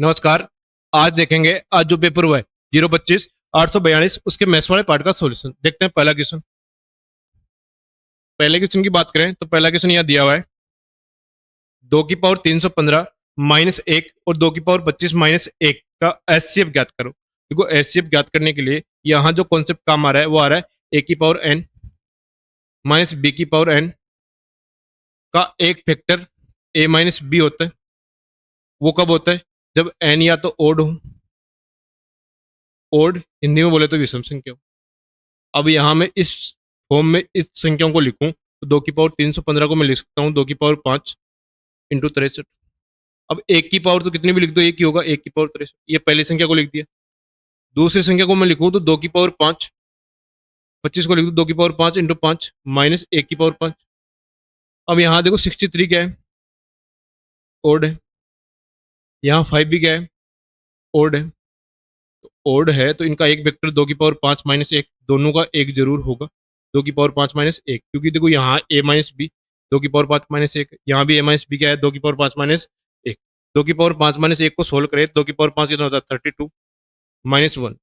नमस्कार। आज देखेंगे, आज जो पेपर हुआ है 025 842 उसके मैथ्स वाले पार्ट का सॉल्यूशन देखते हैं। पहला क्वेश्चन, पहले क्वेश्चन की बात करें तो पहला क्वेश्चन यहाँ दिया हुआ है 2 की पावर 315 -1 और 2 की पावर 25 -1 का एचसीएफ ज्ञात करो। देखो, एचसीएफ ज्ञात करने के लिए यहाँ जो कॉन्सेप्ट काम आ रहा है वो आ रहा है A की पावर n -B की पावर n का एक फैक्टर a -b होता है। वो कब होता है? जब n या तो ओड हो, ओड हिंदी में बोले तो विषम संख्या हो। अब यहाँ मैं इस फॉर्म में इस संख्याओं को लिखूं तो 2 की पावर 315 को मैं लिख सकता हूँ 2 की पावर 5 इंटू 63। अब 1 की पावर तो कितनी भी लिख दो एक ही होगा, 1 की पावर 63। ये पहली संख्या को लिख दिया। दूसरी संख्या को मैं लिखूं तो 2 की पावर 5 25 को लिख दो 2 की पावर 5 इंटू 5 माइनस 1 की पावर 5। अब यहाँ देखो 63 क्या है? ओड है। यहाँ 5 भी क्या है? ओड है। तो ओड है तो इनका एक वेक्टर 2 की पावर 5 -1 दोनों का एक जरूर होगा। 2 की पावर 5 -1, क्योंकि देखो यहाँ a -b 2 की पावर 5 -1, यहाँ भी a -b क्या है? 2 की पावर 5 -1। 2 की पावर 5 -1 को सोल्व करें 2 की पावर 5 कितना होता है? 32 -1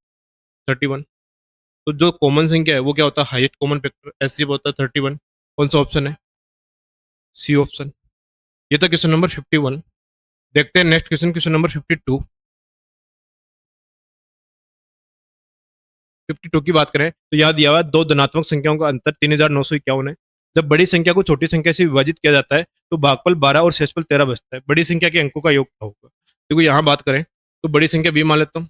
31। तो जो कॉमन संख्या है वो क्या होता है? हाईएस्ट कॉमन फैक्टर एचसीएफ होता है 31। कौन सा ऑप्शन है? C option. ये था क्वेश्चन नंबर 51। देखते हैं नेक्स्ट क्वेश्चन, क्वेश्चन नंबर 52। 52 की बात करें तो याद दिया हुआ है दो धनात्मक संख्याओं का अंतर 3951 है। जब बड़ी संख्या को छोटी संख्या से विभाजित किया जाता है तो भागफल 12 और शेषफल 13 बचता है। बड़ी संख्या के अंकों का योग क्या होगा? देखो यहाँ बात करें तो बड़ी संख्या बी मान लेता हूँ,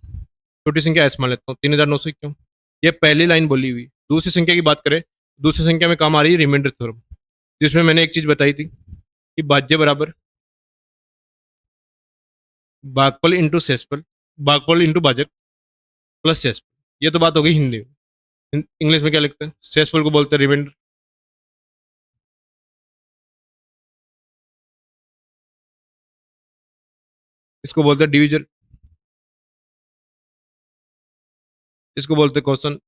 छोटी संख्या एस मान लेता हूँ। 3951 ये पहली लाइन बोली हुई। दूसरी संख्या की बात करें, दूसरी संख्या में काम आ रही है रिमाइंडर थ्योरम, जिसमें मैंने एक चीज बताई थी कि भाज्य बराबर भागफल इंटू शेषफल, भागफल इंटू भाजक प्लस शेषफल। ये तो बात हो गई हिंदी में। इंग्लिश में क्या लिखते हैं? शेषफल को बोलते हैं रिमाइंडर। इसको बोलते हैं डिविजन, इसको बोलते हैं क्वेश्चन,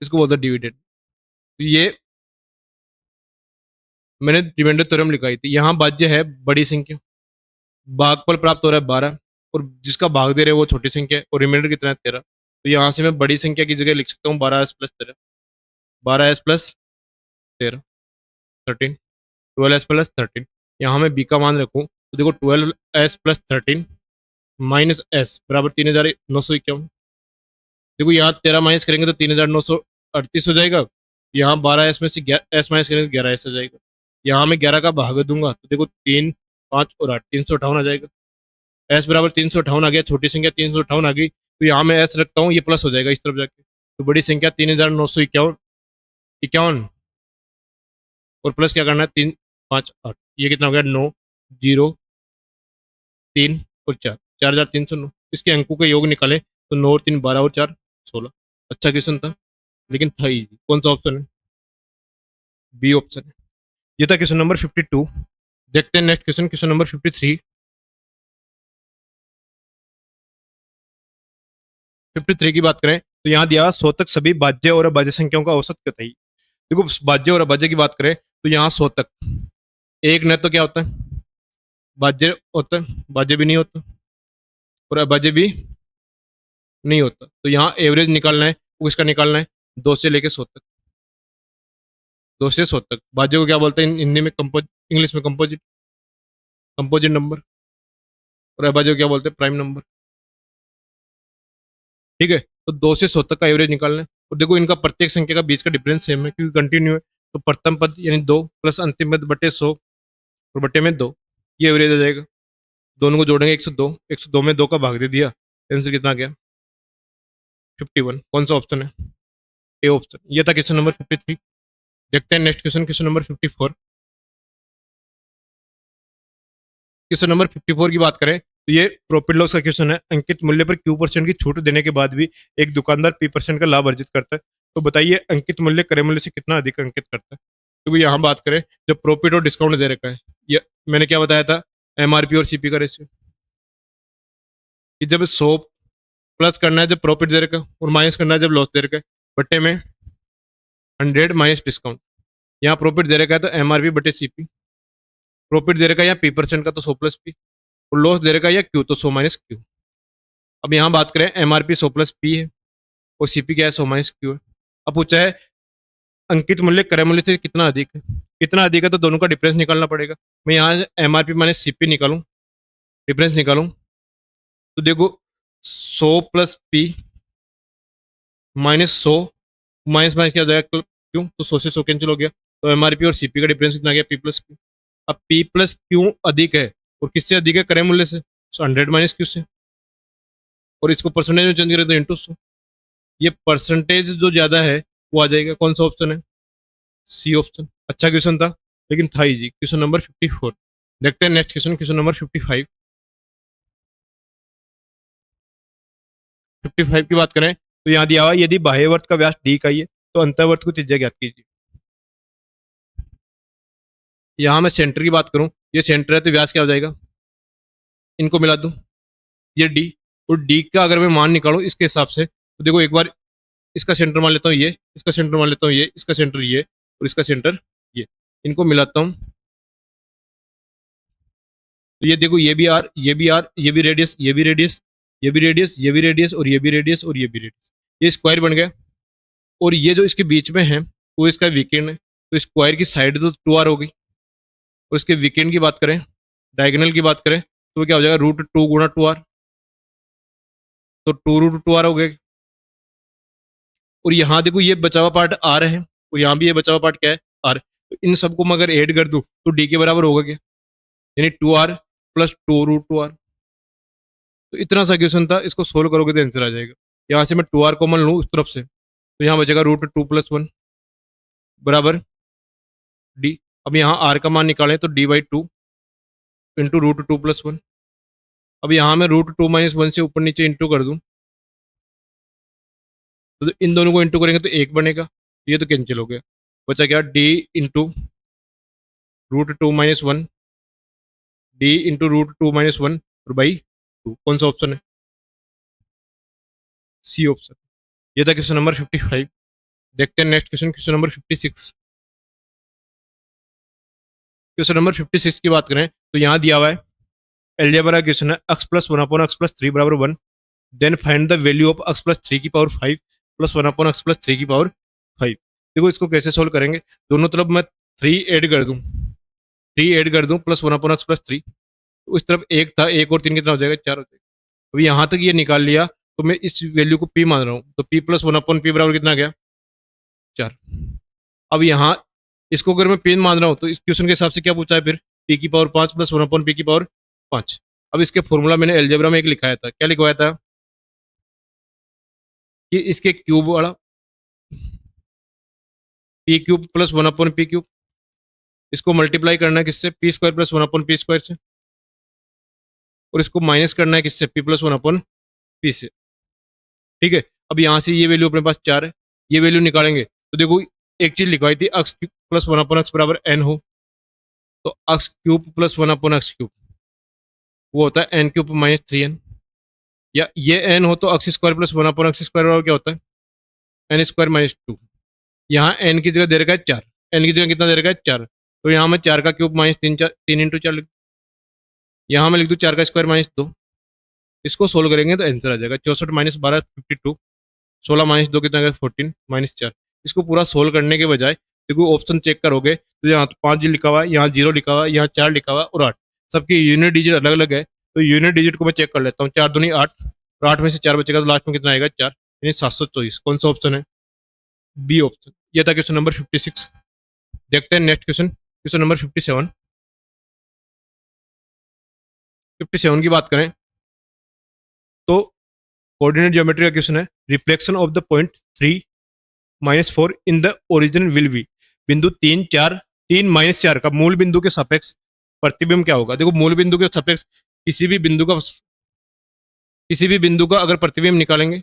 इसको बोलते हैं डिविडेंड। तो ये मैंने रिमाइंडर थ्योरम लिखाई थी। यहाँ भाज्य है बड़ी संख्या, भागफल प्राप्त हो रहा है 12 और जिसका भाग दे रहे हैं वो छोटी संख्या है और रिमाइंडर कितना है 13। तो यहाँ से मैं बड़ी संख्या की जगह लिख सकता हूँ 12s + 13, 12s + 13 13, 12s + 13। यहाँ मैं बी का मान रखूँ तो देखो 12s + 13 माइनस एस बराबर 3951। देखो यहाँ 13 माइनस करेंगे तो 3938 हो जाएगा। यहाँ 12s में से एस माइनस करेंगे तो 11s आ जाएगा। यहाँ मैं 11 का भाग दूंगा तो देखो 3 5 और 8 358 आ जाएगा। एस बराबर 358 आ गया, छोटी संख्या 358 आ गई। तो यहाँ मैं एस रखता हूँ, ये प्लस हो जाएगा इस तरफ जाके। तो बड़ी संख्या 3951 51 और प्लस क्या करना है 3 5 8। ये कितना हो गया? 9 0 3 और 4, 4309। इसके अंकों के योग निकालें तो 9 और 3 12 और 4 16। अच्छा क्वेश्चन था लेकिन था इजी। कौन सा ऑप्शन है? बी ऑप्शन है। ये था क्वेश्चन नंबर 52। देखते हैं नेक्स्ट क्वेश्चन, क्वेश्चन नंबर 53। 53 की बात करें तो यहाँ दिया शोधक सभी भाज्य और अभाज्य संख्याओं का औसत बताइए। देखो, भाज्य और अभाज्य की बात करें तो यहाँ शोधक एक न तो क्या होता है? भाज्य होता है, भाज्य भी नहीं होता और अभाज्य भी नहीं होता। तो यहाँ एवरेज निकालना है, वो किसका निकालना है? 2 से लेके 100 तक, 2 से 100 तक। भाज्य को क्या बोलते हैं हिंदी में? कंपोज, इंग्लिश में कंपोजिट, कंपोजिट नंबर। और अभाज्य को क्या बोलते हैं? Prime number. ठीक है, तो 2 से 100 तक का एवरेज निकालना है। और देखो इनका प्रत्येक संख्या का बीच का डिफरेंस सेम है क्योंकि कंटिन्यू है। तो प्रथम पद यानी 2 प्लस अंतिम पद बटे 100 और बटे में 2, ये एवरेज आ जाएगा। दोनों को जोड़ेंगे 102, 102 में 2 का भाग दे दिया, आंसर कितना आ गया? 51। कौन सा ऑप्शन है? A option. ये था क्वेश्चन नंबर 53। देखते हैं next question, question number 54। Question number 54 की बात करें तो ये प्रॉफिट लॉस का क्वेश्चन है। अंकित मूल्य पर Q% की छूट देने के बाद भी एक दुकानदार P% का लाभ अर्जित करता है। तो बताइए अंकित मूल्य क्रय मूल्य से कितना अधिक अंकित करता है? तो यहाँ बात करें जब प्रॉफिट और डिस्काउंट दे रखा है, ये मैंने क्या बताया था? MRP और CP का रेशियो, कि जब 100 प्लस करना है जब प्रॉफिट दे रखा है और माइनस करना है जब लॉस दे रखा है, बट्टे में 100 माइनस डिस्काउंट। यहाँ प्रॉफिट दे रखा है तो MRP बटे CP प्रॉफिट दे रखा है या P% का तो 100 प्लस पी, और लॉस दे रखा है या क्यू तो 100 माइनस क्यू। अब यहाँ बात करें एमआरपी 100 प्लस पी है और सीपी क्या है 100 माइनस क्यू है। अब पूछा है अंकित मूल्य क्रय मूल्य से कितना अधिक है, कितना अधिक है तो दोनों का डिफरेंस निकालना पड़ेगा। मैं यहाँ एमआरपी माइनस सीपी निकालूं, डिफरेंस निकालूं, तो देखो 100 plus P minus 100 minus minus क्या हो जाएगा क्यों, तो 100 से 100 कैंसिल हो गया, तो एमआरपी और सीपी का डिफरेंस कितना गया P प्लस क्यू। अब P प्लस क्यू अधिक है और किससे अधिक है, क्रय मूल्य से, 100 माइनस क्यू से, और इसको परसेंटेज में चेंज करें तो इंटू 100। ये परसेंटेज जो ज्यादा है वो आ जाएगा, कौन सा ऑप्शन है, सी ऑप्शन। अच्छा क्वेश्चन था लेकिन था इजी। क्वेश्चन नंबर 54 देखते हैं नेक्स्ट क्वेश्चन, क्वेश्चन नंबर 55। 55 की बात करें तो यहाँ दिया हुआ यदि बाह्यवर्त का व्यास डी का ही है तो अंतर्वर्त को त्रिज्या ज्ञात कीजिए। यहाँ मैं सेंटर की बात करूं, ये सेंटर है तो व्यास क्या हो जाएगा, इनको मिला दूं, ये डी, और डी का अगर मैं मान निकालूं इसके हिसाब से तो देखो एक बार इसका सेंटर मान लेता हूँ ये, इसका सेंटर मान लेता हूँ ये, इसका सेंटर ये और इसका सेंटर ये, इनको मिलाता हूँ तो ये देखो ये भी आर, ये भी आर, ये भी रेडियस, ये भी रेडियस, ये भी रेडियस, ये भी रेडियस और ये भी रेडियस और ये भी रेडियस, ये स्क्वायर बन गया। और ये जो इसके बीच में है वो इसका वीकेंड है, तो स्क्वायर की साइड तो 2r हो गई, और इसके वीकेंड की बात करें, डायगोनल की बात करें तो वो क्या हो जाएगा, √2 गुणा 2r, तो 2√2r हो गए। और यहाँ देखो ये बचा हुआ पार्ट आर है और यहाँ भी ये बचा हुआ पार्ट क्या है, आर, तो इन सबको मैं अगर ऐड कर दूं तो डी के बराबर होगा क्या, यानी 2r प्लस 2√2r। तो इतना सा क्वेश्चन था, इसको सोल्व करोगे तो आंसर आ जाएगा। यहाँ से मैं 2r कॉमन लूँ उस तरफ से तो यहाँ बचेगा √2 + 1 बराबर डी। अब यहाँ r का मान निकालें तो d/2 इंटू √2 + 1। अब यहाँ मैं √2 - 1 से ऊपर नीचे इंटू कर दूं तो इन दोनों को इंटू करेंगे तो 1 बनेगा, ये तो कैंसिल हो गया, बचा क्या d इंटू √2 - 1, d इंटू √2 - 1 और बाई 2। कौन सा ऑप्शन है, सी ऑप्शन। ये था क्वेश्चन नंबर 55। देखते हैं next question, question number 56। Question number 56 की बात करें तो यहाँ दिया हुआ है एलजेब्रा क्वेश्चन है, x + 1/x + 3 = 1, then find the value of x + 3 की पावर 5 + 1/x + 3 की पावर 5। देखो इसको कैसे सोल्व करेंगे, दोनों तरफ मैं 3 ऐड कर दूं, 3 ऐड कर दूं प्लस 1/x + 3, तो उस तरफ एक था, एक और 3 कितना हो जाएगा, 4 हो जाएगा। अभी यहाँ तक ये निकाल लिया तो मैं इस वैल्यू को p मान रहा हूँ, तो p + 1/p बराबर कितना आ गया, 4। अब यहाँ इसको अगर मैं पेन मान रहा हूँ तो इस क्वेश्चन के हिसाब से क्या पूछा है फिर, p की पावर 5 + 1/p की पावर 5। अब इसके फॉर्मूला मैंने एलजेब्रा में एक लिखाया था, क्या लिखवाया था कि इसके क्यूब वाला p³ + 1/p³, इसको मल्टीप्लाई करना है किससे, p² + 1/p² से, और इसको माइनस करना है किससे, p + 1/p से। ठीक है, अब यहाँ से ये वैल्यू अपने पास 4 है, ये वैल्यू निकालेंगे तो देखो एक चीज लिखवाई थी, x³ + 1/x बराबर n हो, तो x³ + 1/x³ वो होता है n³ - 3n, या ये n हो तो x² + 1/x² बराबर क्या होता है, n² - 2। यहाँ n की जगह दे रखा है 4, n की जगह कितना दे रखा है 4, तो यहाँ मैं 4 का क्यूब - 3, 3 × 4 लिख, यहाँ मैं लिख दूँ 4 का स्क्वायर - 2। इसको सोल्व करेंगे तो आंसर आ जाएगा 64 - 12 52, 16 - 2 कितना 14 - 4। इसको पूरा सोल्व करने के बजाय देखो ऑप्शन चेक करोगे तो यहाँ 5 लिखा हुआ है, यहाँ 0 लिखा हुआ है, यहाँ 4 लिखा हुआ है और 8, सबकी यूनिट डिजिट अलग अलग है, तो यूनिट डिजिट को मैं चेक कर लेता हूँ। 4 दूनी 8 और 8 में से 4 बचेगा तो लास्ट में कितना आएगा 4, यानी 724। कौन सा ऑप्शन है, बी ऑप्शन। ये था क्वेश्चन नंबर 56। देखते हैं नेक्स्ट क्वेश्चन, क्वेश्चन नंबर 57। 57 की बात करें तो कोऑर्डिनेट ज्योमेट्री का क्वेश्चन है, reflection of the point 3 - 4 in the origin will be. बिंदु 3 4 3 - 4 का मूल बिंदु के सापेक्ष प्रतिबिंब क्या होगा। देखो मूल बिंदु के सापेक्ष किसी भी बिंदु का अगर प्रतिबिंब निकालेंगे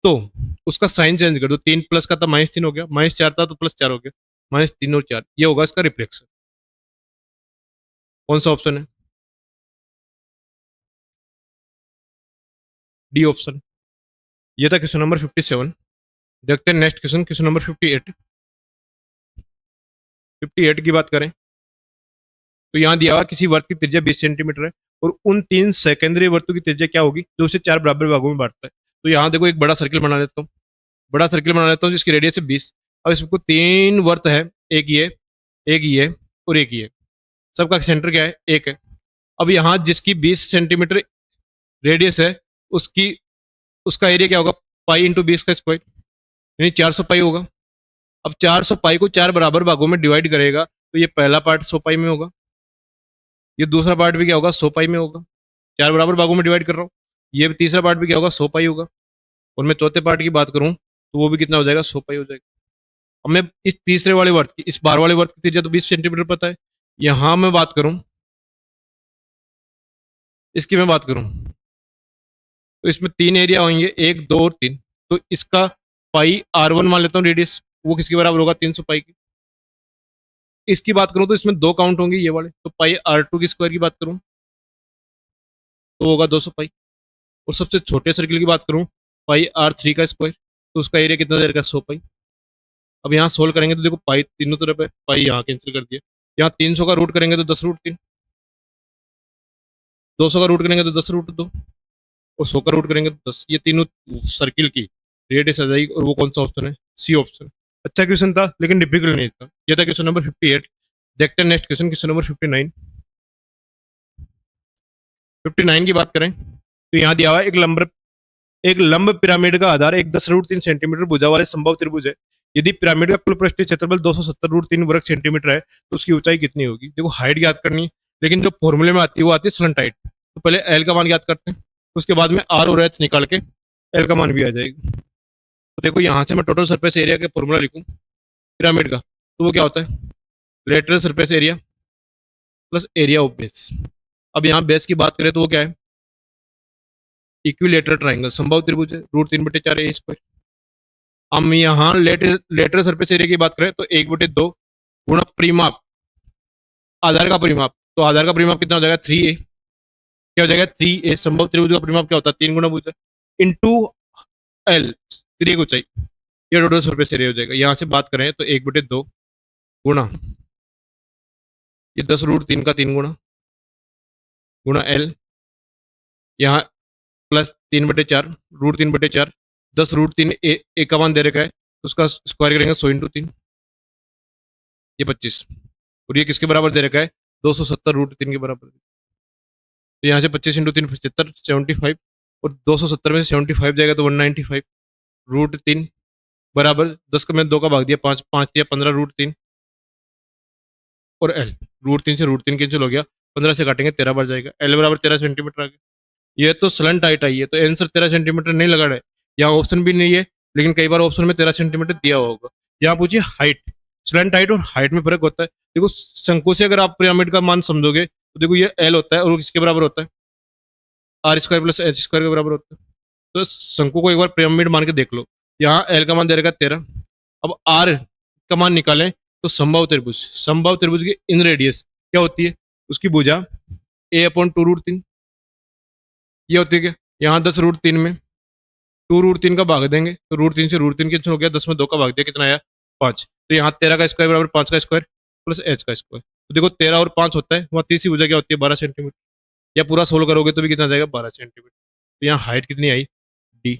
तो उसका साइन चेंज कर दो, 3 प्लस का था -3 हो गया, -4 था तो +4 हो गया, -3 और 4, ये होगा इसका रिफ्लेक्शन। कौन सा ऑप्शन है, डी ऑप्शन। ये था क्वेश्चन नंबर 57। देखते हैं नेक्स्ट क्वेश्चन, क्वेश्चन नंबर 58। 58 की बात करें तो यहाँ दिया हुआ किसी वर्त की त्रिज्या 20 सेंटीमीटर है और उन 3 सेकेंडरी वर्तों की त्रिज्या क्या होगी जो उसे 4 बराबर भागों में बांटता है। तो यहाँ देखो एक बड़ा सर्किल बना लेता हूँ, बड़ा सर्किल बना लेता हूँ जिसकी रेडियस है 20। अब इसको 3 वर्त है, एक ये, एक ये और एक ये। सबका सेंटर क्या है? एक है। अब यहाँ जिसकी 20 सेंटीमीटर रेडियस है उसकी उसका एरिया क्या होगा? पाई इंटू 20 का स्क्वायर, यानी 400 पाई होगा। अब 400 पाई को 4 बराबर भागों में डिवाइड करेगा तो ये पहला पार्ट 100 पाई में होगा, ये दूसरा पार्ट भी क्या होगा? 100 पाई में होगा। 4 बराबर भागों में डिवाइड कर रहा हूँ। ये तीसरा पार्ट भी क्या होगा? 100 पाई होगा। और मैं चौथे पार्ट की बात करूँ तो वो भी कितना हो जाएगा? 100 पाई हो जाएगा। अब मैं इस तीसरे वाले वर्त की, इस बार वाले वर्त की त्रिज्या तो 20 सेंटीमीटर पता है। यहाँ मैं बात करूँ, इसकी मैं बात करूँ तो इसमें 3 एरिया होंगे, 1 2 और 3। तो इसका पाई R1 मान लेता हूँ रेडियस, वो किसके बराबर होगा? 300 पाई की। इसकी बात करूँ तो इसमें 2 काउंट होंगे ये वाले, तो पाई R2 की स्क्वायर की बात करूँ तो होगा 200 पाई। और सबसे छोटे सर्किल की बात करूँ, पाई R3 का स्क्वायर, तो उसका एरिया कितना दे रखा है? 100 पाई। अब यहाँ सोल्व करेंगे तो देखो पाई तीनों तरफ है, पाई यहाँ कैंसिल कर दिया। यहाँ 300 का रूट करेंगे तो 10 रूट 3, 200 का रूट करेंगे तो 10 रूट 2 और 100 का रूट करेंगे तो 10। ये तीनों सर्किल की रेडियस आ जाएगी और वो कौन सा ऑप्शन है? C option. अच्छा क्वेश्चन था लेकिन डिफिकल्ट नहीं था। ये था क्वेश्चन नंबर 58। देखते हैं नेक्स्ट क्वेश्चन, क्वेश्चन नंबर 59। 59 की बात करें तो यहाँ दिया हुआ है एक लंब पिरामिड का आधार एक 10√3 सेंटीमीटर भुजा वाले संभव त्रिभुज है। यदि पिरामिड का कुल पृष्ठीय क्षेत्रफल 270√3 वर्ग सेंटीमीटर है तो उसकी ऊंचाई कितनी होगी? देखो हाइट ज्ञात करनी है, लेकिन जो फॉर्मूले में आती है वो आती है स्लंट हाइट। तो पहले एल का मान ज्ञात करते हैं, उसके बाद में आर और एच निकाल के एल का मान भी आ जाएगा। तो देखो यहाँ से मैं टोटल सरफेस एरिया का फॉर्मूला लिखूँ पिरामिड का, तो वो क्या होता है? Lateral surface area plus area of base. अब यहाँ बेस की बात करें तो वो क्या है? इक्विलेटरल ट्राइंगल संभव त्रिभुज है, √3/4 ए स्क्वायर। हम यहाँ लेटरल सरफेस एरिया की बात करें तो 1/2 गुणा परिमाप, आधार का परिमाप, तो आधार का परिमाप कितना हो जाएगा? 3a। क्या हो जाएगा? 3a। संभव त्रिभुज का परिमाप क्या होता है? 3 गुना भुजा इंटू एल, त्रिज्या की ऊंचाई, ये टोटल सरफेस एरिया हो जाएगा। यहाँ से बात करें तो 1/2 गुणा ये 10√3 का 3 गुणा गुणा एल, यहाँ प्लस 3/4 √3/4, 10√3 ए का मान दे रखा है तो उसका स्क्वायर करेंगे 100 इंटू 3, ये 25। और ये किसके बराबर दे रखा है? 270√3 के बराबर। तो यहाँ से 25 इंटू 3 75, 75 और 270 में से 75 जाएगा तो 195 √3 बराबर 10 का मैं 2 का भाग दिया 5, 5 दिया 15 √3 और एल √3 से √3 कैंसिल हो गया, 15 से काटेंगे 13 बार जाएगा, एल बराबर 13 सेंटीमीटर आ गया। ये तो स्लंट हाइट आई है तो आंसर 13 सेंटीमीटर नहीं लगा रहा है, यहाँ ऑप्शन भी नहीं है, लेकिन कई बार ऑप्शन में 13 सेंटीमीटर दिया होगा। यहाँ पूछिए हाइट, स्लंट हाइट और हाइट में फर्क होता है। देखो शंकु से अगर आप पिरामिड का मान समझोगे तो देखो ये एल होता है और किसके बराबर होता है? R² प्लस H² के बराबर होता है। तो शंकु को एक बार पिरामिड मान के देख लो, यहाँ एल का मान दे रखा 13। अब आर का मान निकालें तो संभव त्रिभुज की इन रेडियस क्या होती है? उसकी भुजा a/2√3 ये होती है क्या? यहाँ 10√3 में 2√3 का भाग देंगे तो √3 से √3 कैंसिल हो गया, 10 में 2 का भाग दिया कितना आया? 5। तो यहाँ 13 का स्क्वायर बराबर 5 का स्क्वायर प्लस एच का स्क्वायर। तो देखो 13 और 5 होता है, वहाँ तीसरी भुजा क्या होती है? 12 सेंटीमीटर। या पूरा सोल्व करोगे तो भी कितना जाएगा? 12 सेंटीमीटर। तो यहाँ हाइट कितनी आई? डी।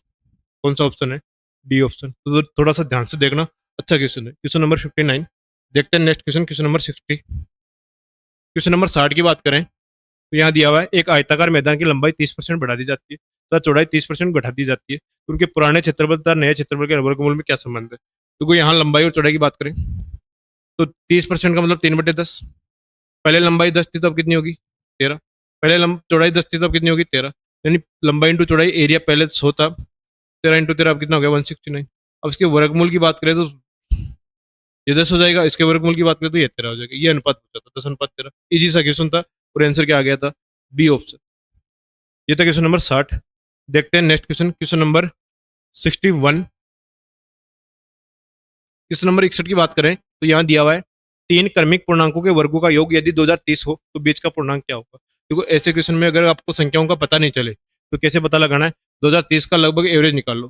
कौन सा ऑप्शन है? D option. तो थोड़ा सा ध्यान से देखना, अच्छा क्वेश्चन है। Question number 59। देखते हैं next question, question number 60। Question number 60 की बात करें तो यहाँ दिया हुआ है एक आयताकार मैदान की लंबाई 30% बढ़ा दी जाती है तथा चौड़ाई 30% घटा दी जाती है, तो उनके पुराने क्षेत्रफल तथा नए क्षेत्रफल के वर्गमूल में क्या संबंध है? तो कोई यहाँ लंबाई और चौड़ाई की बात करें तो 30% का मतलब 3/10। पहले लंबाई 10 थी तो अब कितनी होगी? 13। पहले चौड़ाई 10 थी तो अब कितनी होगी? 13। यानी लंबाई इंटू चौड़ाई, एरिया पहले 100 था, 13 इंटू 13 अब कितना हो गया? 169। अब इसके वर्गमूल की बात करें तो ये 10 हो जाएगा, इसके वर्गमूल की बात करें तो ये 13 हो जाएगा। ये अनुपात पूछा था, 10:13। इजी सा क्वेश्चन था और आंसर क्या आ गया था? B option. ये था क्वेश्चन नंबर 60। देखते हैं next question, question number 61। Question number 61 की बात करें तो यहाँ दिया हुआ है 3 क्रमिक पूर्णांकों के वर्गों का योग यदि 2030 हो तो बीच का पूर्णांक क्या होगा? देखो ऐसे क्वेश्चन में अगर आपको संख्याओं का पता नहीं चले तो कैसे पता लगाना है? 2030 का लगभग एवरेज निकाल लो।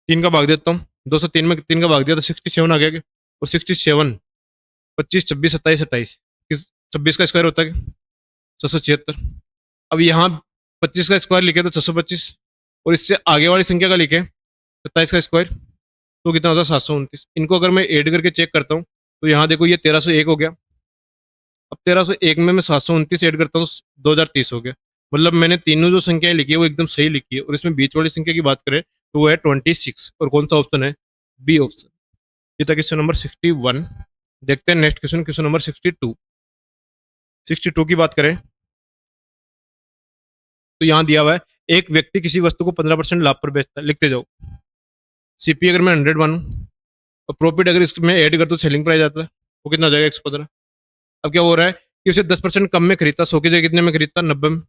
3 का भाग देता हूँ, 203 में 3 का भाग दिया तो 67 आ गया। और 67, 25, 26, 27, 28 किस 26 का स्क्वायर होता है 676। अब यहाँ 25 का स्क्वायर लिखे तो 625, और इससे आगे वाली संख्या का लिखे 27 का स्क्वायर तो कितना होता है 729। इनको अगर मैं ऐड करके चेक करता हूँ तो यहाँ देखो ये 1301 हो गया। अब 1301 में मैं 729 ऐड करता हूँ 2030 हो गया। मतलब मैंने तीनों जो संख्याएं लिखी है वो एकदम सही लिखी है। और इसमें बीच वाली संख्या की बात करें तो वो है 26, और कौन सा ऑप्शन है, बी ऑप्शन। ये था क्वेश्चन नंबर 61। देखते हैं नेक्स्ट क्वेश्चन, क्वेश्चन नंबर 62। 62 की बात करें तो यहाँ दिया हुआ है एक व्यक्ति किसी वस्तु को 15% लाभ पर बेचता है। लिखते जाओ। सीपी अगर मैं 100 मानूं और प्रॉफिट अगर इसमें ऐड कर तो सेलिंग प्राइस आता है, वो कितना हो जाएगा 115। अब क्या हो रहा है कि उसे 10% कम में खरीदता, 100 की जगह कितने में खरीदता, 90 में।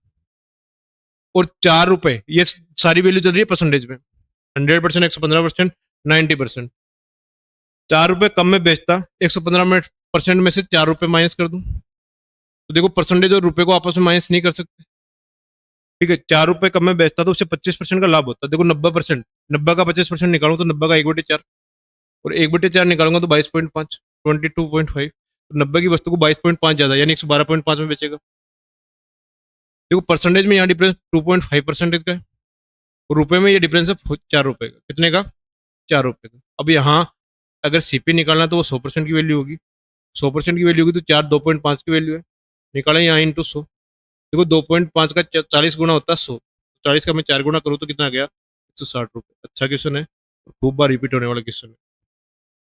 और 4 रुपए, ये सारी वैल्यू चल रही है परसेंटेज में, 100%, 115%, 90%। 4 रुपए कम में बेचता, 115% में से 4 रुपए माइनस कर दूं तो देखो परसेंटेज और रुपए को आपस में माइनस नहीं कर सकते। ठीक है, 4 रुपए कम में बेचता तो उससे 25% का लाभ होता है। देखो 90%, 90 का 25% निकालूं तो 90 का 1/4, और 1/4 निकालूंगा तो 22.5, 22.5। तो 90 की वस्तु को 22.5 ज्यादा यानी 112.5 में बेचेगा। देखो परसेंटेज में यहाँ डिफरेंस 2.5% का है, और रुपए में ये डिफरेंस है 4 रुपए का। कितने का, 4 रुपए का। अब यहाँ अगर सीपी निकालना तो वो 100% की वैल्यू होगी, 100% की वैल्यू होगी तो 4 2.5 की वैल्यू है, निकालें यहाँ इंटू 100। देखो 2.5 का 40 गुना होता है 100, 40 का मैं 4 गुना करूँ तो कितना आ गया, 160 रुपये। अच्छा क्वेश्चन है, खूब बार रिपीट होने वाला क्वेश्चन है,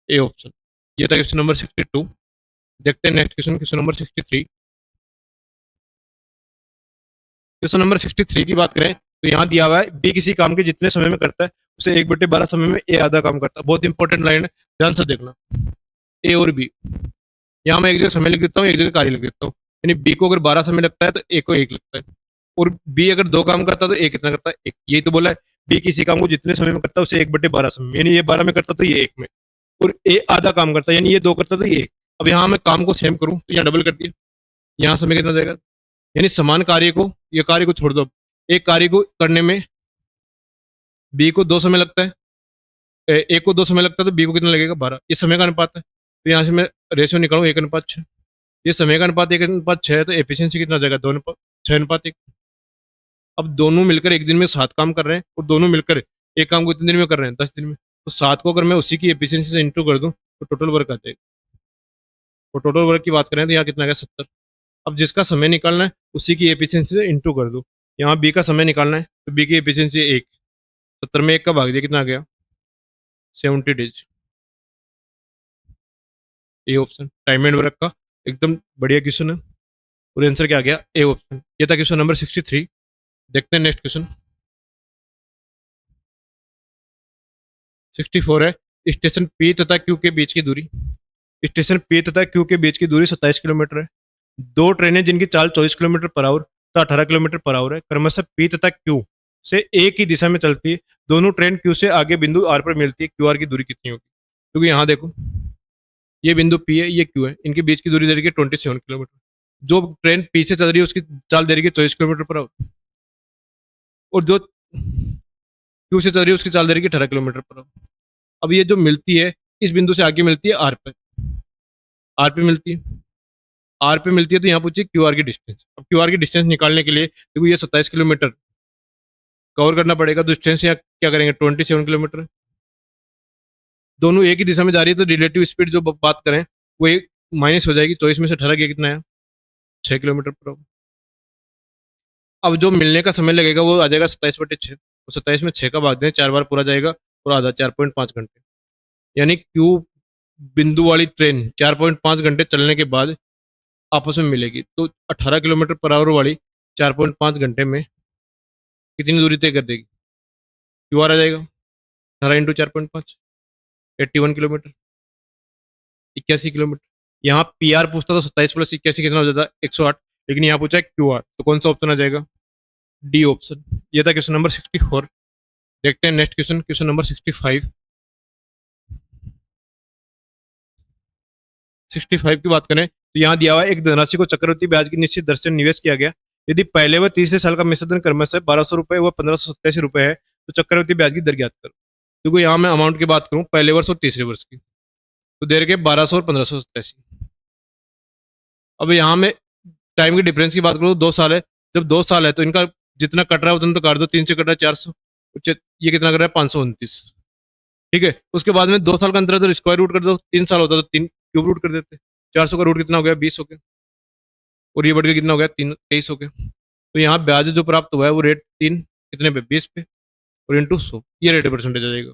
ए ऑप्शन। ये था क्वेश्चन नंबर 62। देखते हैं next question, question number 63। Question number 63 की बात करें तो यहाँ दिया हुआ है बी किसी काम के जितने समय में करता है उसे 1/12 समय में ए आधा काम करता है। बहुत इंपॉर्टेंट लाइन है, ध्यान से देखना। ए और बी, यहाँ मैं एक जगह समय लिख देता हूँ, एक जगह कार्य लिख देता हूँ। यानी बी को अगर 12 समय लगता है तो ए को 1 लगता है, और बी अगर 2 काम करता है तो ए कितना करता है, 1। यही तो बोला है, बी किसी काम को जितने समय में करता है उसे 1/12 समय, यानी ये 12 में करता तो ये 1 में, और ए आधा काम करता है यानी ये 2 करता तो ये 1। अब यहाँ मैं काम को सेम करूँ तो यहाँ डबल कर दिया, यहाँ समय कितना जाएगा, यानी समान कार्य को, ये कार्य को छोड़ दो, एक कार्य को करने में बी को 2 समय लगता है, ए को 2 समय लगता है तो बी को कितना लगेगा, 12। ये समय का अनुपात है, तो यहाँ से मैं रेशियो निकालूं 1:6। ये समय का अनुपात 1:6 है तो एफिशिएंसी कितना हो जाएगा, 6:1। अब दोनों मिलकर एक दिन में 7 काम कर रहे हैं, और दोनों मिलकर एक काम को कितने दिन में कर रहे हैं, 10 दिन में। तो 7 को अगर मैं उसी की एफिशिएंसी से इंटू कर दूं तो टोटल वर्क आ जाएगा। और टोटल वर्क की बात करें तो यहाँ कितना आ गया, 70। अब जिसका समय निकालना है उसी की एफिशिएंसी से इंटू कर दो। यहाँ बी का समय निकालना है तो बी की एफिशिएंसी 1, 70 में 1 का भाग दिया कितना आ गया, 70 days. A option time and work का एकदम बढ़िया क्वेश्चन है, और आंसर क्या आ गया, ए ऑप्शन। ये था क्वेश्चन नंबर 63। देखते हैं नेक्स्ट क्वेश्चन 64 है, स्टेशन पी तथा क्यू के बीच की दूरी। स्टेशन पी तथा क्यू के बीच की दूरी 27 किलोमीटर है। दो ट्रेनें जिनकी चाल 24 किलोमीटर पर आवर तथा 18 किलोमीटर पर आवर है, क्रमशः पी तथा क्यू से एक ही दिशा में चलती है। दोनों ट्रेन क्यू से आगे बिंदु आर पर मिलती है, क्यू आर की दूरी कितनी होगी। क्योंकि यहाँ देखो ये बिंदु पी है, ये क्यू है, इनके बीच की दूरी दे रही है 27 किलोमीटर। जो ट्रेन पी से चल रही है उसकी चाल दे रही है 24 किलोमीटर पर आवर, और जो क्यू से चल रही है उसकी चाल दे रही है 18 किलोमीटर पर आवर। अब ये जो मिलती है इस बिंदु से आगे मिलती है आर पे, आर पे मिलती है, आर पे मिलती है तो यहाँ पूछिए क्यू आर की डिस्टेंस। अब क्यू आर की डिस्टेंस निकालने के लिए देखो ये 27 किलोमीटर कवर करना पड़ेगा, तो डिस्टेंस यहाँ क्या करेंगे, 27 किलोमीटर। दोनों एक ही दिशा में जा रही है तो रिलेटिव स्पीड जो बात करें वो एक माइनस हो जाएगी, 24 में से 18 गया कितना है, 6 किलोमीटर पर आवर। अब जो मिलने का समय लगेगा वो आ जाएगा 27/6, तो 27 में 6 का भाग दें, 4 बार पूरा जाएगा और आधा 4.5 घंटे। यानी क्यू बिंदु वाली ट्रेन 4.5 घंटे चलने के बाद आपस में मिलेगी, तो 18 किलोमीटर पर आवर वाली 4.5 घंटे में कितनी दूरी तय कर देगी, क्यू आर आ जाएगा 18 इंटू 4.5, 81 किलोमीटर, 81 किलोमीटर। यहाँ पी आर पूछता तो 27 + 81 कितना हो जाता है, 108, लेकिन यहाँ पूछा है क्यू आर, तो कौन सा ऑप्शन आ जाएगा, डी ऑप्शन। ये था क्वेश्चन नंबर 64। देखते हैं नेक्स्ट क्वेश्चन, क्वेश्चन नंबर 65। 65 की बात करें तो यहाँ दिया हुआ है एक धनराशि को चक्रवृद्धि ब्याज की निश्चित दर से निवेश किया गया। यदि पहले व तीसरे साल का मिश्रण क्रमशः 1200 रुपए व 1587 रुपए है तो चक्रवृद्धि ब्याज की दर ज्ञात करो। क्योंकि यहाँ मैं अमाउंट की बात करूँ पहले वर्ष और तीसरे वर्ष की, तो दे रखे 1200 और 1587। अब यहाँ में टाइम की डिफरेंस की बात करूँ 2 साल है। जब 2 साल है तो इनका जितना कट रहा है उतना तो काट दो, 3 से कट रहा है 400, ये कितना कर रहा है 529। ठीक है, उसके बाद में 2 साल का अंतर है तो स्क्वायर रूट कर दो, 3 साल होता तो 3 क्यूब रूट कर देते। 400 का रूट कितना हो गया 20 हो गया, और ये बढ़ के कितना हो गया 23 हो गया। तो यहाँ ब्याज जो प्राप्त हुआ है वो रेट 3 कितने पे 20 पे, और इंटू 100, ये रेट परसेंटेज आ जाएगा।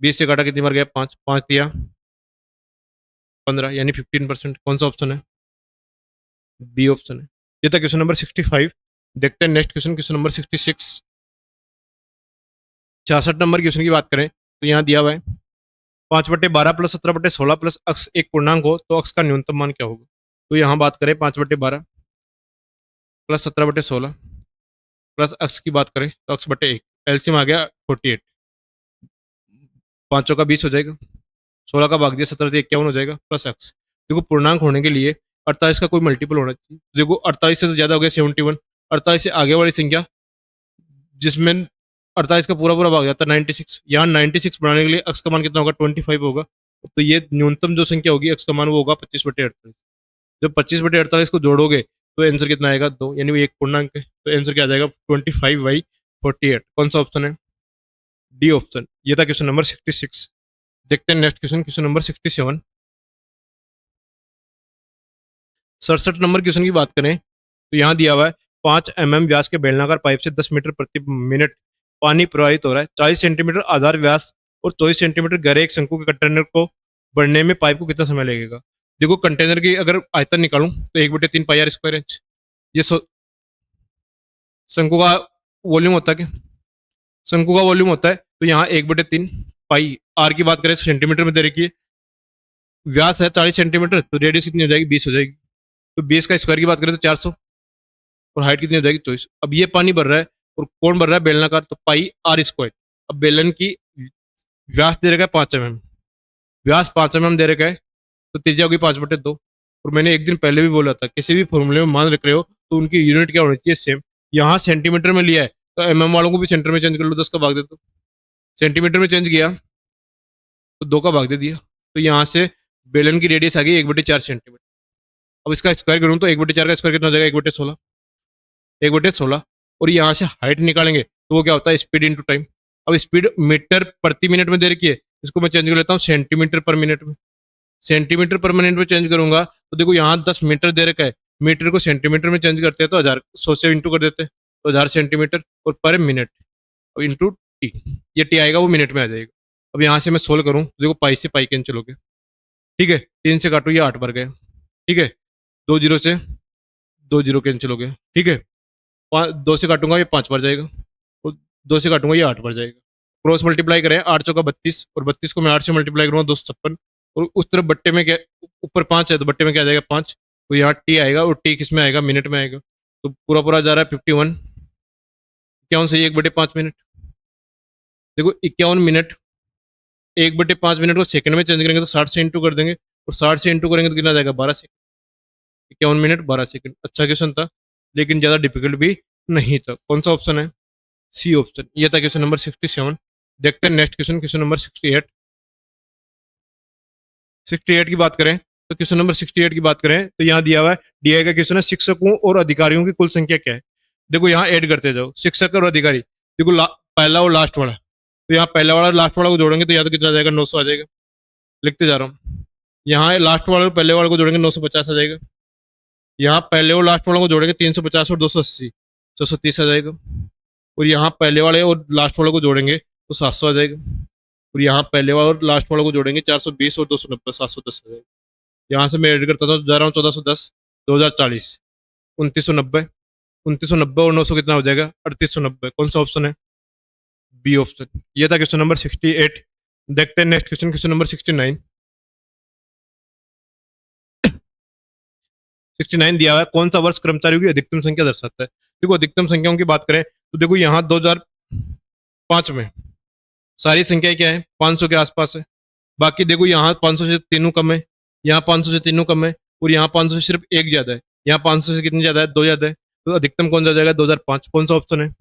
20 से काटा कितनी बार गया 5, 5 दिया 15, यानी 15%। कौन सा ऑप्शन है? बी ऑप्शन है। ये था क्वेश्चन नंबर 65। देखते हैं next question, question number 66। 66 number question की बात करें तो यहाँ दिया हुआ है 5/12 प्लस 17/16 प्लस अक्स एक पूर्णांक हो तो अक्स का न्यूनतम मान क्या होगा। तो यहाँ बात करें 5/12 प्लस 17/16 प्लस अक्स की बात करें तो अक्स बटे 1, एलसीएम आ गया 48, पाँचों का 20 हो जाएगा, 16 का भाग दिया 17 से 51 हो जाएगा, प्लस एक्स। देखो पूर्णांक होने के लिए 48 का कोई मल्टीपल होना चाहिए। देखो 48 से ज्यादा हो गया 71, 48 से आगे वाली संख्या जिसमें 48 का पूरा पूरा भाग जाता है 96, यहाँ 96 बनाने के लिए अक्स का मान कितना होगा 25 होगा। तो ये न्यूनतम जो संख्या होगी अक्स का मान वो होगा 25/48। जब 25/48 को जोड़ोगे तो आंसर कितना आएगा 2, यानी वो एक पूर्णांक है, तो आंसर क्या आ जाएगा 25/48। कौन सा ऑप्शन है? D option. ये था क्वेश्चन नंबर 66। देखते हैं next question, question number 67। 67 number question की बात करें तो यहाँ दिया हुआ है 5 mm व्यास के बेलनाकार पाइप से 10 मीटर प्रति मिनट पानी प्रवाहित हो रहा है। 40 सेंटीमीटर आधार व्यास और 24 सेंटीमीटर गहरे एक शंकु के कंटेनर को बढ़ने में पाइप को कितना समय लगेगा। देखो कंटेनर की अगर आयतन निकालूं तो 1/3 पाई आर स्क्वायर इंच, ये शंकु का वॉल्यूम होता है क्या, शंकु का वॉल्यूम होता है। तो यहाँ 1/3 पाई आर की बात करें सेंटीमीटर में दे रखी है, व्यास है 40 सेंटीमीटर तो रेडियस कितनी हो जाएगी 20 हो जाएगी। तो 20 का स्क्वायर की बात करें तो 400, और हाइट कितनी हो जाएगी 24। अब ये पानी भर रहा है और कौन भर रहा है बेलनाकार, तो पाई आर स्क्वायर। अब बेलन की व्यास दे रखा है 5 mm, व्यास 5 mm दे रखा है तो त्रिज्या होगी 5/2। और मैंने एक दिन पहले भी बोला था किसी भी फॉर्मूले में मान रख रहे हो तो उनकी यूनिट क्या होनी चाहिए सेम। यहाँ सेंटीमीटर में लिया है तो mm वालों को भी सेंटर में चेंज कर लो, 10 का भाग दे दो। सेंटीमीटर में चेंज किया तो 2 का भाग दे दिया, तो यहाँ से बेलन की रेडियस आ गई 1/4 सेंटीमीटर। अब इसका स्क्वायर करूँ तो 1/4 का स्क्वायर कितना हो जाएगा 1/16, 1/16। और यहाँ से हाइट निकालेंगे तो वो क्या होता है स्पीड इंटू टाइम। अब स्पीड मीटर प्रति मिनट में दे रखी है, इसको मैं चेंज कर लेता हूँ सेंटीमीटर पर मिनट में। सेंटीमीटर पर मिनट में चेंज करूंगा तो देखो यहाँ 10 मीटर दे रखा है, मीटर को सेंटीमीटर में चेंज करते हैं तो 1000, 100 से इंटू कर देते हैं तो 1000 सेंटीमीटर और पर मिनट, अब इंटू टी, ये टी आएगा वो मिनट में आ जाएगा। अब यहाँ से मैं सोल्व करूँ तो देखो पाई से पाई कैंसिल हो गया, ठीक है, 3 से काटो ये 8 बार गया, ठीक है, 2 जीरो से 2 जीरो कैंसिल हो गया, ठीक है, 2 से काटूंगा ये 5 बार जाएगा, और 2 से काटूंगा ये 8 बार जाएगा। क्रॉस मल्टीप्लाई करें 8 चौका 32, और 32 को मैं 8 से मल्टीप्लाई करूंगा 256, और उस तरफ बट्टे में क्या ऊपर 5 है तो बट्टे में क्या आ जाएगा 5, तो यहाँ टी आएगा और टी किस में आएगा मिनट में आएगा। तो पूरा पूरा जा रहा है 51, 51 से 1/5 मिनट। देखो 51 मिनट 1/5 मिनट को सेकंड में चेंज करेंगे तो 60 से इंटू कर देंगे, और 60 से इंटू करेंगे तो कितना आ जाएगा 12 सेकंड। 51 minute 12 second. अच्छा क्वेश्चन था लेकिन ज़्यादा डिफिकल्ट भी नहीं था। कौन सा ऑप्शन है? C option. ये था क्वेश्चन नंबर 67। देखते हैं नेक्स्ट क्वेश्चन, क्वेश्चन नंबर 68। 68 की बात करें तो क्वेश्चन नंबर 68 की बात करें तो यहाँ दिया हुआ है, डीआई का क्वेश्चन है शिक्षकों और अधिकारियों की कुल संख्या क्या है। देखो यहाँ ऐड करते जाओ शिक्षक और अधिकारी। देखो पहला और लास्ट वाला, तो यहाँ पहला वाला लास्ट वाला को जोड़ेंगे तो यहाँ तो कितना आ जाएगा 900 आ जाएगा। लिखते जा रहा हूँ, यहाँ लास्ट वाले और पहले वाले को जोड़ेंगे 950 आ जाएगा। यहाँ पहले और लास्ट वालों को जोड़ेंगे 350 और 280 630 आ जाएगा। और यहाँ पहले वाले और लास्ट वाले को जोड़ेंगे तो 700 आ जाएगा। और यहाँ पहले वाले और लास्ट वाले को जोड़ेंगे 420 और 290 710 आ जाएगा। यहाँ से मैं ऐड करता था जा रहा हूँ 1410 2040 2990, 2990 और 900 कितना हो जाएगा 3890। कौन सा ऑप्शन है? B option. ये था क्वेश्चन नंबर 68। देखते हैं नेक्स्ट क्वेश्चन, क्वेश्चन नंबर 69। 69 दिया हुआ है कौन सा वर्ष कर्मचारियों की अधिकतम संख्या दर्शाता है। देखो अधिकतम संख्याओं की बात करें तो देखो यहाँ 2005 में सारी संख्याएं क्या है 500 के आसपास है। बाकी देखो यहाँ 500 से तीनों कम है, यहाँ 500 से तीनों कम है, और यहाँ 500 से सिर्फ एक ज्यादा है, यहाँ 500 से कितनी ज्यादा है 2 ज्यादा है। तो अधिकतम कौन सा जाएगा 2005। कौन सा ऑप्शन है?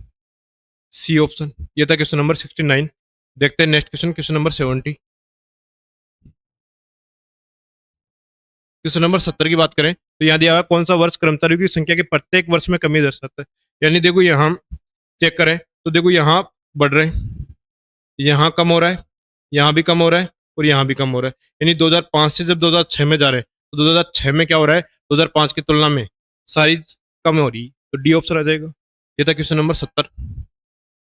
C option. ये था क्वेश्चन नंबर 69। देखते हैं next question, question number 70। Question number 70 की बात करें तो यहाँ दिया हुआ कौन सा वर्ष कर्मचारियों की संख्या के प्रत्येक वर्ष में कमी दर्शाता है। यानी देखो यहाँ चेक करें तो देखो यहाँ बढ़ रहे हैं, यहाँ कम हो रहा है, यहाँ भी कम हो रहा है और यहाँ भी कम हो रहा है। यानी 2005 से जब 2006 में जा रहे हैं तो 2006 में क्या हो रहा है, 2005 की तुलना में सारी कम हो रही है। तो डी ऑप्शन आ जाएगा। ये था क्वेश्चन नंबर 70।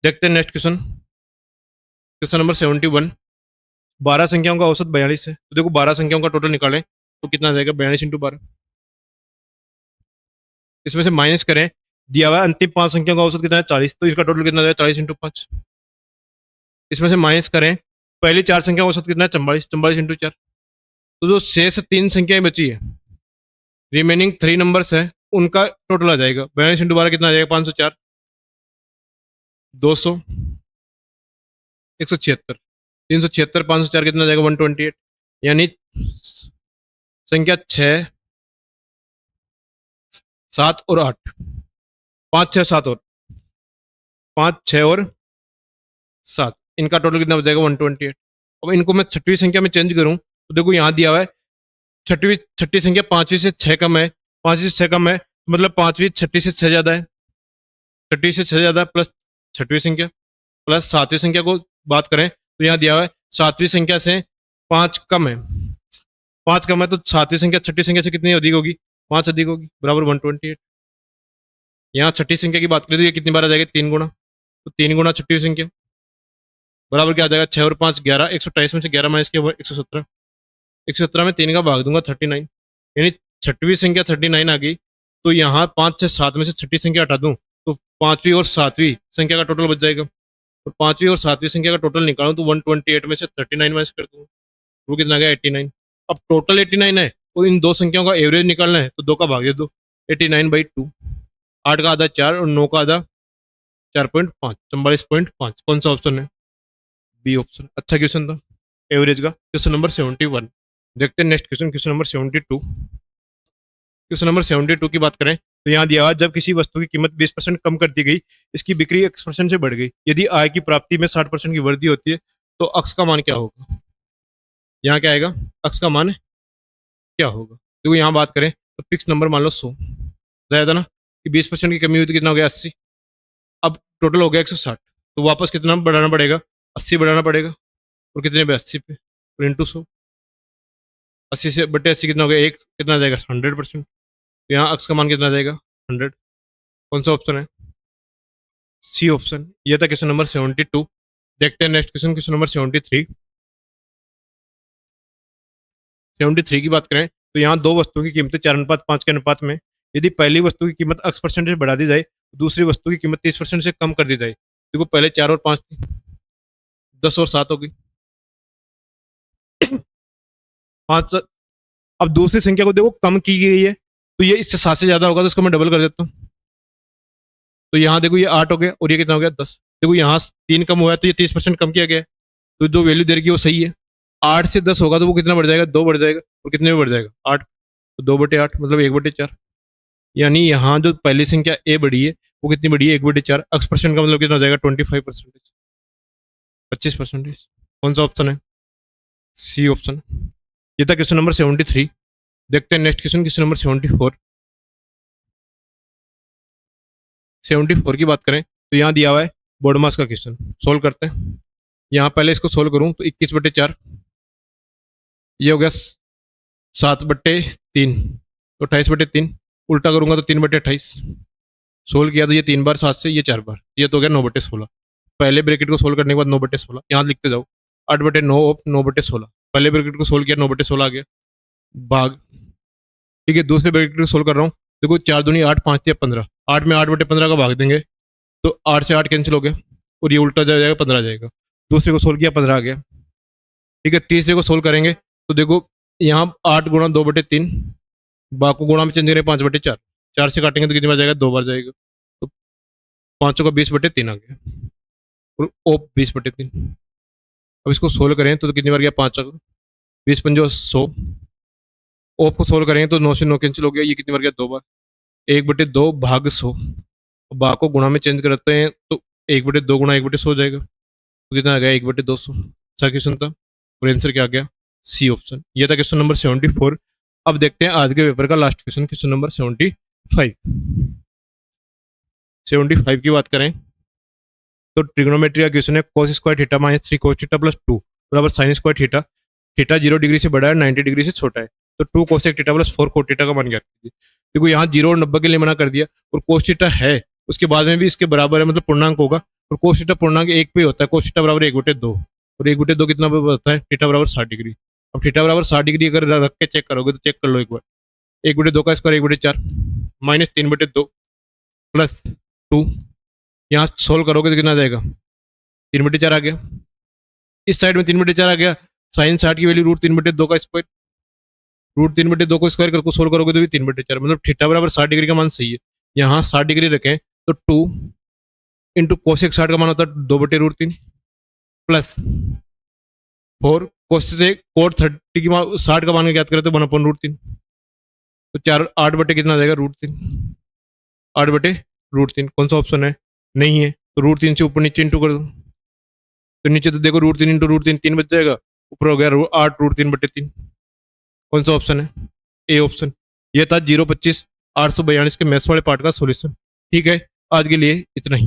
देखते हैं नेक्स्ट क्वेश्चन, क्वेश्चन नंबर 71। 12 संख्याओं का औसत 42 है। तो देखो 12 संख्याओं का टोटल निकालें तो कितना आ जाएगा, 42 इंटू 12। इसमें से माइनस करें, दिया हुआ है अंतिम 5 संख्याओं का औसत कितना है, 40। तो इसका टोटल कितना आ जाएगा, 40 इंटू 5। इसमें से माइनस करें, पहली 4 संख्या का औसत कितना है, 44। 44 इंटू 4। तो जो शेष 3 संख्याएं बची है, रिमेनिंग 3 नंबर्स है, उनका टोटल आ जाएगा 42 इंटू 12 कितना आ जाएगा, 504, 200, 176, 376, 504 कितना आ जाएगा, 128। यानी संख्या 6, 7 और 8, 5, 6, 7 और 5, 6 और 7, इनका टोटल कितना हो जाएगा, 128। अब इनको मैं छठवीं संख्या में चेंज करूं तो देखो यहाँ दिया हुआ है छठी संख्या 5वीं से 6 कम है, 5वीं से 6 कम है, मतलब 5वीं छठी से 6 ज्यादा है, छठी से 6 ज्यादा प्लस छठवीं संख्या प्लस 7वीं संख्या को बात करें तो यहाँ दिया हुआ है 7वीं संख्या से 5 कम है, 5 कम है तो 7वीं संख्या छठी संख्या से कितनी अधिक होगी, 5 अधिक होगी, बराबर 128। यहाँ छठी संख्या की बात करें तो ये कितनी बार आ जाएगी, 3 गुना। तो 3 गुना छठी संख्या बराबर क्या आ जाएगा, 6 और 5 11, 128 में से 11 माइनस किया 117, 117 में 3 का भाग दूंगा 39। यानी छठवीं संख्या 39 आ गई। तो यहाँ 5, 6, 7 में से छठी संख्या हटा दूं तो 5वीं और 7वीं संख्या का टोटल बच जाएगा। और 5वीं और 7वीं संख्या का टोटल निकालूं तो 128 में से 39 माइनस कर दूंगा, वो कितना आ गया, 89। अब टोटल 89 है और इन दो संख्याओं का एवरेज निकालना है तो 2 का भाग दे दो, 89/2। 8 का आधा 4 और 9 का आधा 4.5, 44.5। कौन सा ऑप्शन है, बी ऑप्शन। अच्छा क्वेश्चन था एवरेज का। Question number 71। देखते हैं next question, question number 72। Question number 72 की बात करें तो यहाँ दिया हुआ, जब किसी वस्तु की कीमत 20% कम कर दी गई, इसकी बिक्री X% से बढ़ गई, यदि आय की प्राप्ति में 60% की वृद्धि होती है तो अक्स का मान क्या होगा। यहाँ क्या आएगा, अक्स का मान क्या होगा। देखो यहाँ बात करें तो फिक्स नंबर मान लो 100, ज्यादा ना कि 20% की कमी हुई तो कितना हो गया, 80। अब टोटल हो गया 160, तो वापस कितना बढ़ाना पड़ेगा, 80 बढ़ाना पड़ेगा। और कितने पे, 80 पे, और इंटू 100, 80 से बटे 80 कितना हो गया, एक कितना आ जाएगा, 100%। तो यहाँ अक्स का मान कितना आ जाएगा, 100। कौन सा ऑप्शन है, सी ऑप्शन। ये था क्वेश्चन नंबर 72। देखते हैं नेक्स्ट क्वेश्चन, क्वेश्चन नंबर 73। 73 की बात करें तो यहाँ दो वस्तुओं की कीमतें 4:5 के अनुपात में, यदि पहली वस्तु की कीमत X% से बढ़ा दी जाए, दूसरी वस्तु की कीमत 30% से कम कर दी जाए। देखो पहले 4 और 5 थी, 10 और 7 हो गई, 5। अब दूसरी संख्या को देखो कम की गई है तो ये इससे 7 से ज्यादा होगा, तो इसको मैं डबल कर देता हूँ। तो यहाँ देखो ये 8 हो गया और ये कितना हो गया, 10। देखो यहाँ 3 कम हुआ है तो ये 30% कम किया गया है, तो जो वैल्यू दे रही है वो सही है। 8 से 10 होगा तो वो कितना बढ़ जाएगा, 2 बढ़ जाएगा। और कितने में बढ़ जाएगा, 8। तो 2/8 मतलब 1/4। यानी यहाँ जो पहली संख्या ए बढ़ी है वो कितनी बढ़ी है, 1/4। X% का मतलब कितना हो जाएगा, 25%, 25%। कौन सा ऑप्शन है, सी ऑप्शन। ये था क्वेश्चन नंबर 73। देखते हैं नेक्स्ट क्वेश्चन, क्वेश्चन नंबर 74। 74 की बात करें तो यहाँ दिया हुआ है बोर्ड मास का क्वेश्चन, सोल्व करते हैं। यहाँ पहले इसको सोल्व करूँ तो 21/4, ये हो गया 7/3, तो 28/3। उल्टा करूंगा तो 3/28। सोल्व किया तो ये 3 बार 7 से, ये 4 बार, ये तो हो गया 9/16। पहले ब्रैकेट को सोल्व करने के बाद 9/16 यहाँ लिखते जाओ, 8/9 9/16। पहले ब्रैकेट को सोल्व किया 9/16 आ गया, भाग। ठीक है, दूसरे ब्रैकेट को सोल्व कर रहा हूँ। देखो 4 दूनी 8, 5 या 15, 8 में 8/15 का भाग देंगे तो 8 से 8 कैंसिल हो गया और ये उल्टा जाएगा, 15 आ जाएगा। दूसरे को सोल्व किया, 15 आ गया। ठीक है, तीसरे को सोल्व करेंगे तो देखो यहाँ 8 गुणा 2/3, बाको गुणा में चेंज करें 5/4, 4 से काटेंगे तो कितनी बार जाएगा, 2 बार जाएगा। तो 5 का 20/3 आ गया और ओप 20/3। अब इसको सोल्व करें तो कितनी बार गया, 5 का 20×5 100। ओप को सोल्व करेंगे तो 9 से 9 कैंसिल हो गया, ये कितनी बार गया, 2 बार। 1/2 भाग 100, बा को गुणा में चेंज करते हैं तो 1/2 गुणा 1/100 हो जाएगा, तो कितना आ गया, 1/200। अच्छा क्वेश्चन था और आंसर क्या आ गया, सी ऑप्शन। ये था क्वेश्चन नंबर 74। अब देखते हैं आज के पेपर का लास्ट क्वेश्चन, क्वेश्चन नंबर 75। 75 की बात करें तो ट्रिग्नोमेट्री का क्वेश्चन है, cos square theta minus 3 cos theta plus 2 बराबर sin square theta, theta 0 degree से बड़ा है 90 डिग्री से छोटा है, तो 2 cosec theta plus 4 cot theta का मान ज्ञात कीजिए। देखो यहाँ 0 और 90 के लिए मना कर दिया, और cos थीटा है उसके बाद में भी इसके बराबर है, मतलब पूर्णांक होगा, और cos थीटा पूर्णांक 1 पे होता है, cos थीटा बराबर 1/2, और 1/2 कितना होता है, थीटा बराबर 60 डिग्री। अब थीटा बराबर 60 डिग्री अगर रख के चेक करोगे तो चेक कर लो एक बार, 1/2 का स्क्वायर 1/4 माइनस 3/2 प्लस 2, यहाँ सोल्व करोगे तो कितना आ जाएगा, 3/4 आ गया। इस साइड में 3/4 आ गया, साइन 60 की वैल्यू √3/2 का स्क्वायर, √3/2 को स्क्वायर करके सोल्व करोगे तो भी 3/4, मतलब थीटा बराबर 60 डिग्री का मान सही है। यहाँ 60 डिग्री रखें तो 2 इंटू कोसेक 60 का मान होता है 2/√3 प्लस 4 कोस से कोट 30 की 60 का मान ज्ञात करें तो 1/√3, तो 4 8 बटे कितना आ जाएगा, √3, 8/√3। कौन सा ऑप्शन है, नहीं है, तो √3 से ऊपर नीचे इंटू कर दो, तो नीचे तो देखो √3 इंटू √3 3 बच जाएगा, ऊपर हो गया 8 √3/3। कौन सा ऑप्शन है, ए ऑप्शन। ये था 025 842 के मैथ्स वाले पार्ट का सॉल्यूशन। ठीक है, आज के लिए इतना ही।